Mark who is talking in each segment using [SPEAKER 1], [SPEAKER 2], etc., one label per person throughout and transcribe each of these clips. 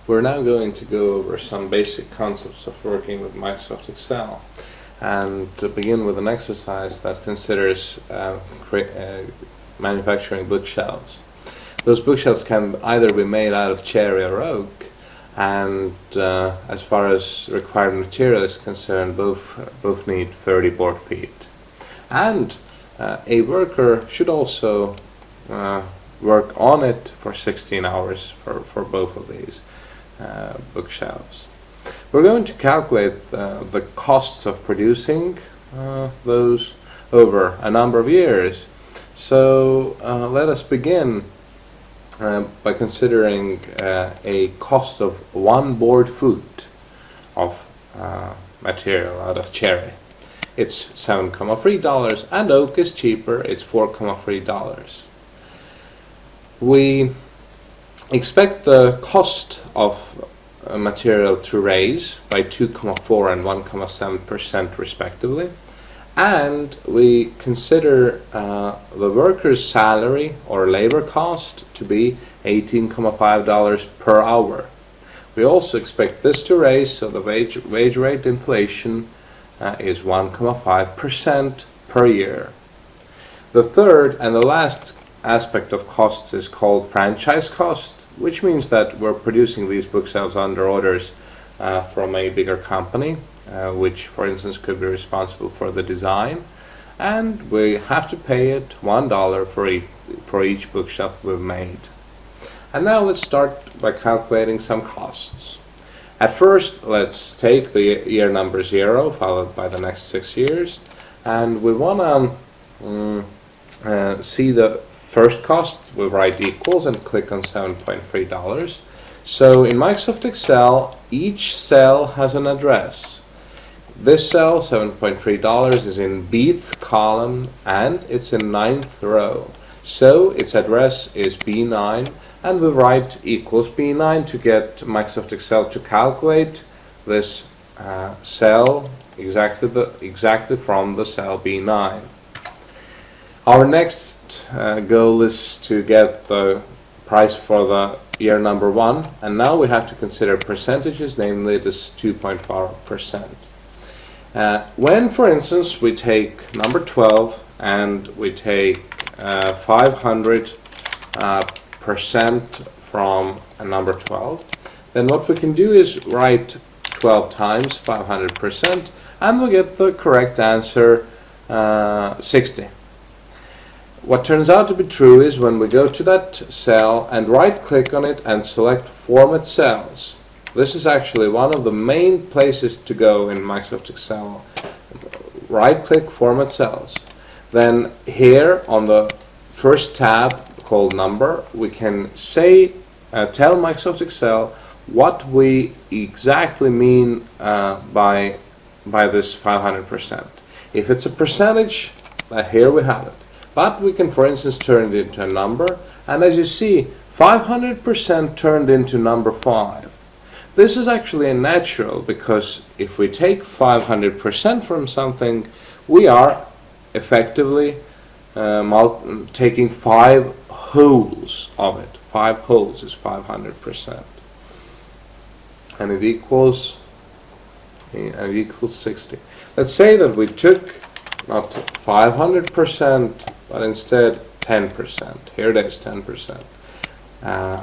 [SPEAKER 1] We're now going to go over some basic concepts of working with Microsoft Excel, and to begin with an exercise that considers manufacturing bookshelves. Those bookshelves can either be made out of cherry or oak, and as far as required material is concerned, both need 30 board feet. And a worker should also work on it for 16 hours for both of these bookshelves. We're going to calculate the costs of producing those over a number of years. So let us begin by considering a cost of 1 board foot of material out of cherry. It's $7.3, and oak is cheaper, it's $4.3. We expect the cost of material to raise by 2.4 and 1.7% respectively, and we consider the worker's salary or labor cost to be $18.5 per hour. We also expect this to raise, so the wage rate inflation is 1.5% per year. The third and the last aspect of costs is called franchise cost, which means that we're producing these bookshelves under orders from a bigger company, which for instance could be responsible for the design, and we have to pay it $1 for each bookshelf we've made. And now let's start by calculating some costs. At first, let's take the year number 0 followed by the next 6 years, and we want to see the first cost. We write equals and click on $7.3. So in Microsoft Excel, each cell has an address. This cell, $7.3, is in B-th column and it's in 9th row. So its address is B9, and we write equals B9 to get Microsoft Excel to calculate this cell exactly from the cell B9. Our next goal is to get the price for the year number 1, and now we have to consider percentages, namely this 2.4%. When, for instance, we take number 12 and we take 500% from a number 12, then what we can do is write 12 times 500%, and we'll get the correct answer, 60. What turns out to be true is when we go to that cell and right-click on it and select Format Cells. This is actually one of the main places to go in Microsoft Excel. Right-click Format Cells. Then here on the first tab called Number, we can tell Microsoft Excel what we exactly mean by this 500%. If it's a percentage, here we have it. But we can, for instance, turn it into a number, and as you see, 500% turned into number 5. This is actually natural, because if we take 500% from something, we are effectively taking 5 wholes of it. 5 wholes is 500%. And it equals 60. Let's say that we took not 500%, but instead 10%. Here it is, 10%.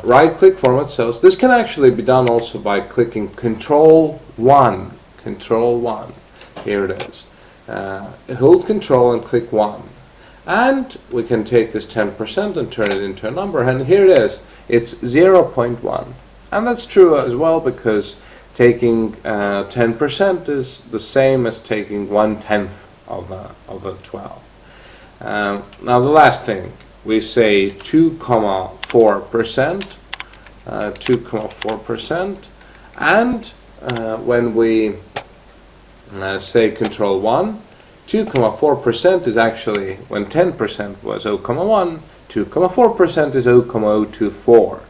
[SPEAKER 1] Right-click Format Cells. This can actually be done also by clicking Control-1. Control-1. Here it is. Hold Control and click 1. And we can take this 10% and turn it into a number. And here it is. It's 0.1. And that's true as well, because taking 10% is the same as taking 1/10 of the 12. Now the last thing, we say 2.4%, 2.4%, and when we say Control-1, 2.4% is actually, when 10% was 0.1, 2.4% is 0.024.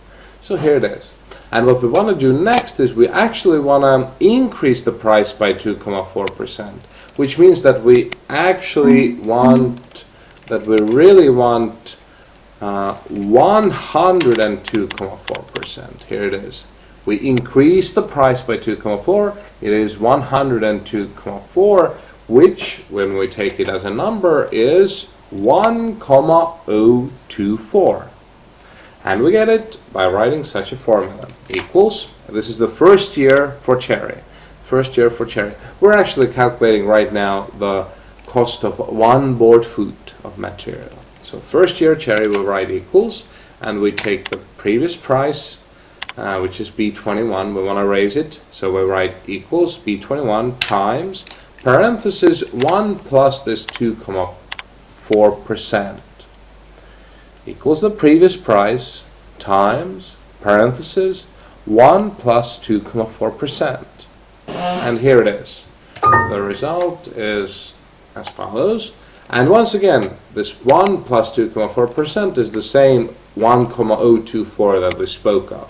[SPEAKER 1] So here it is. And what we want to do next is we actually want to increase the price by 2.4%, which means that we actually want, that we really want 102.4%. Here it is, We increase the price by 2,4. It is 102,4, which, when we take it as a number, is 1,024. And we get it by writing such a formula. Equals, this is the first year for cherry. First year for cherry. We're actually calculating right now the cost of 1 board foot of material. So first year cherry, we'll write equals, and we take the previous price, which is B21. We want to raise it, so we write equals B21 times parenthesis 1 plus this 2,4% equals the previous price times parenthesis 1 plus 2,4%. And here it is. The result is as follows. And once again, this 1 plus 2,4% is the same 1,024 that we spoke of.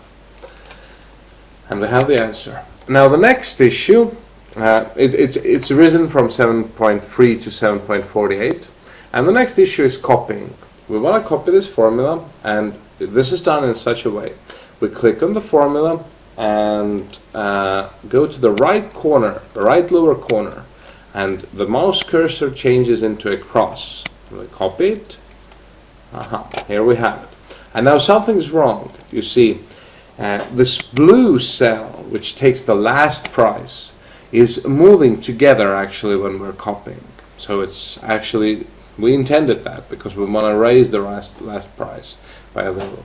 [SPEAKER 1] And we have the answer. Now the next issue, it's risen from 7.3 to 7.48. And the next issue is copying. We want to copy this formula, and this is done in such a way. We click on the formula and go to the right corner, the right lower corner, and the mouse cursor changes into a cross. We copy it. Here we have it. And now something's wrong. You see, this blue cell, which takes the last price, is moving together actually when we're copying. So it's actually, we intended that because we want to raise the last price by a little.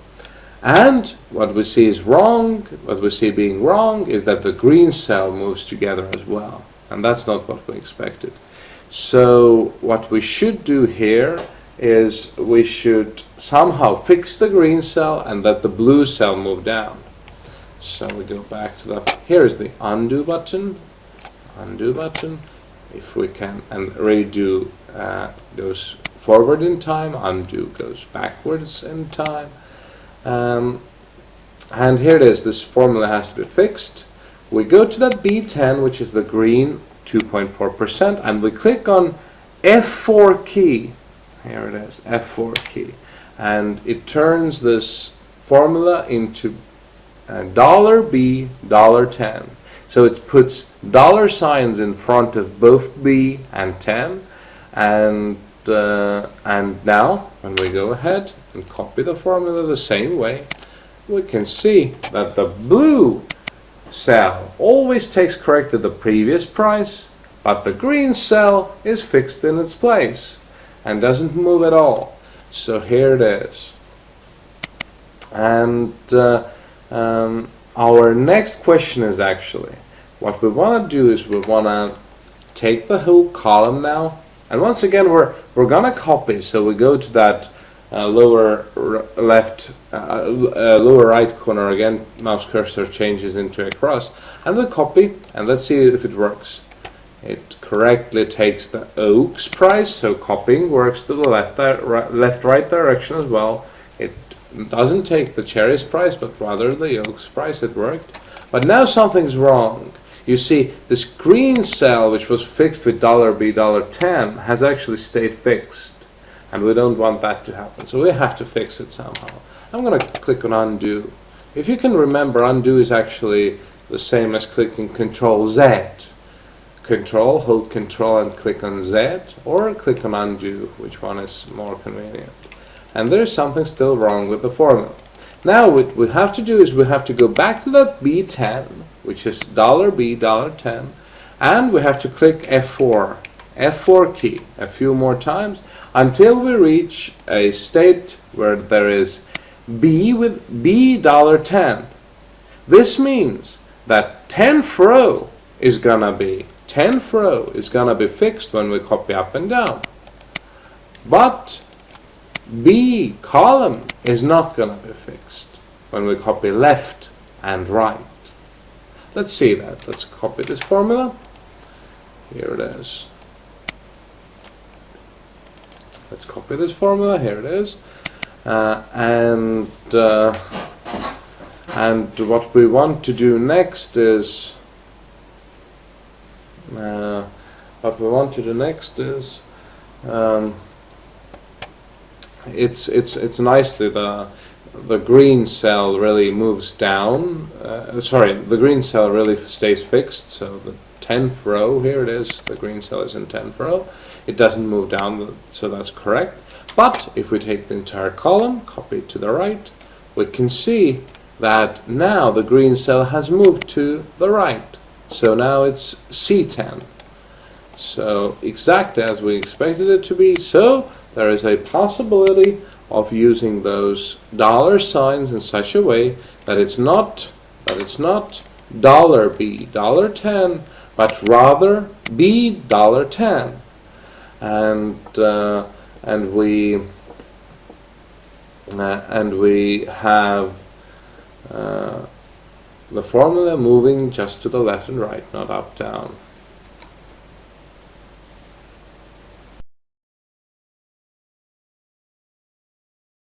[SPEAKER 1] And what we see is wrong, what we see being wrong is that the green cell moves together as well. And that's not what we expected. So what we should do here is we should somehow fix the green cell and let the blue cell move down. So we go back to the, here is the undo button, if we can, and redo goes forward in time, undo goes backwards in time. And here it is, this formula has to be fixed. We go to that B10, which is the green 2.4%, and we click on F4 key. Here it is, F4 key. And it turns this formula into $B, $10. So it puts dollar signs in front of both B and 10. And now, when we go ahead and copy the formula the same way, we can see that the blue cell always takes corrected the previous price, but the green cell is fixed in its place and doesn't move at all. So here it is. And our next question is actually, what we want to do is we want to take the whole column now, and once again we're gonna copy. So we go to that lower left, lower right corner again. Mouse cursor changes into a cross, and we copy. And let's see if it works. It correctly takes the oaks price, so copying works to the left-right direction as well. It doesn't take the cherries price, but rather the oaks price. It worked. But now something's wrong. You see, this green cell, which was fixed with $B, $10, has actually stayed fixed. And we don't want that to happen. So we have to fix it somehow. I'm going to click on undo. If you can remember, undo is actually the same as clicking Control Z. Control, hold Control and click on Z, or click on undo, which one is more convenient. And there's something still wrong with the formula. Now what we have to do is we have to go back to that B10, which is $B, $10, and we have to click F4 key a few more times until we reach a state where there is B with B, $10. This means that 10th row is gonna be fixed when we copy up and down, but B column is not gonna be fixed when we copy left and right. Let's see that. Let's copy this formula. Here it is. Let's copy this formula. Here it is. And what we want to do next is it's nicely the green cell really moves down. Sorry, the green cell really stays fixed. So the 10th row, here it is, the green cell is in 10th row. It doesn't move down, so that's correct. But if we take the entire column, copy it to the right, we can see that now the green cell has moved to the right. So now it's C10. So exactly as we expected it to be. So there is a possibility of using those dollar signs in such a way that it's not $B, $10, but rather B, $10. And we have the formula moving just to the left and right, not up, down.